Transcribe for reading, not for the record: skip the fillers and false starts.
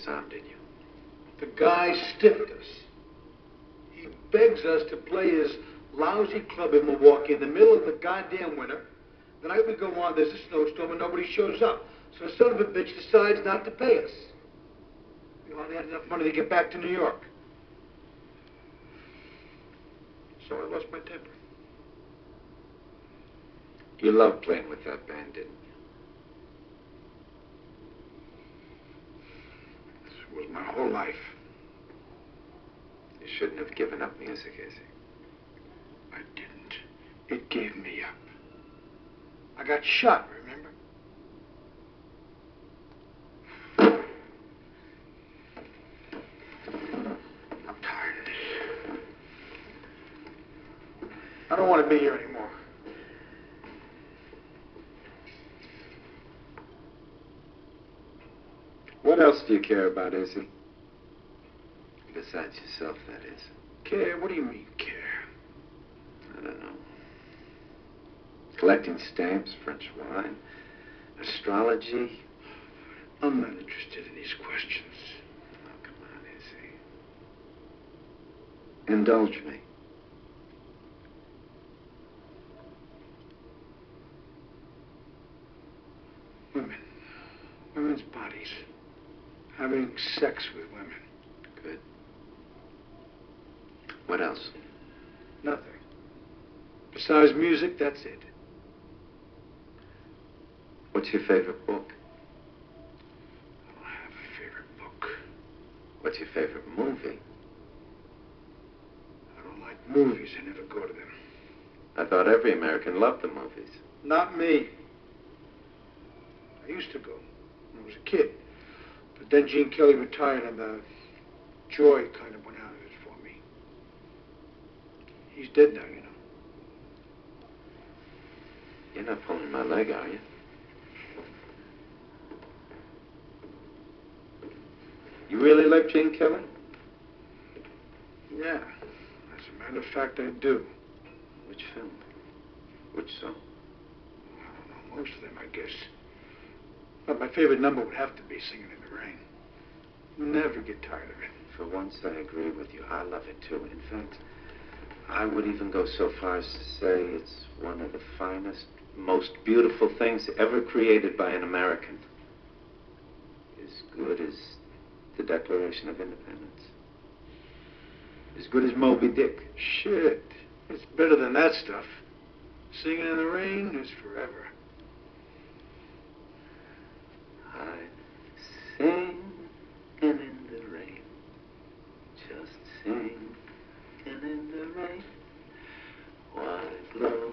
sound in you. The guy stiffed us. He begs us to play his lousy club in Milwaukee in the middle of the goddamn winter. The night we go on, there's a snowstorm and nobody shows up. So the son of a bitch decides not to pay us. We only had enough money to get back to New York. So I lost my temper. You loved playing with that band, didn't you? This was my whole life. You shouldn't have given up music, Izzy. I didn't. It gave me up. I got shot, remember? I'm tired of this. I don't want to be here anymore. What else do you care about, Izzy? Besides yourself, that is. Care? What do you mean, care? I don't know. Collecting stamps, French wine, astrology. I'm not interested in these questions. Oh, come on, Izzy. Indulge me. Women. Women's bodies. Having sex with women. Good. What else? Nothing. Besides music, that's it. What's your favorite book? I don't have a favorite book. What's your favorite movie? I don't like movies. I never go to them. I thought every American loved the movies. Not me. I used to go when I was a kid. But then Gene Kelly retired and the joy kind of went out of it for me. He's dead now, you know. You're not pulling my leg, are you? You really like Gene Kelly? Yeah. As a matter of fact, I do. Which film? Which song? I don't know, most of them, I guess. But my favorite number would have to be Singing in the Rain. Never get tired of it. For once, I agree with you. I love it, too. In fact, I would even go so far as to say it's one of the finest, most beautiful things ever created by an American. As good as the Declaration of Independence. As good as Moby Dick. Shit. It's better than that stuff. Singing in the Rain is forever. I sing in the rain. Just sing in the rain. Why blow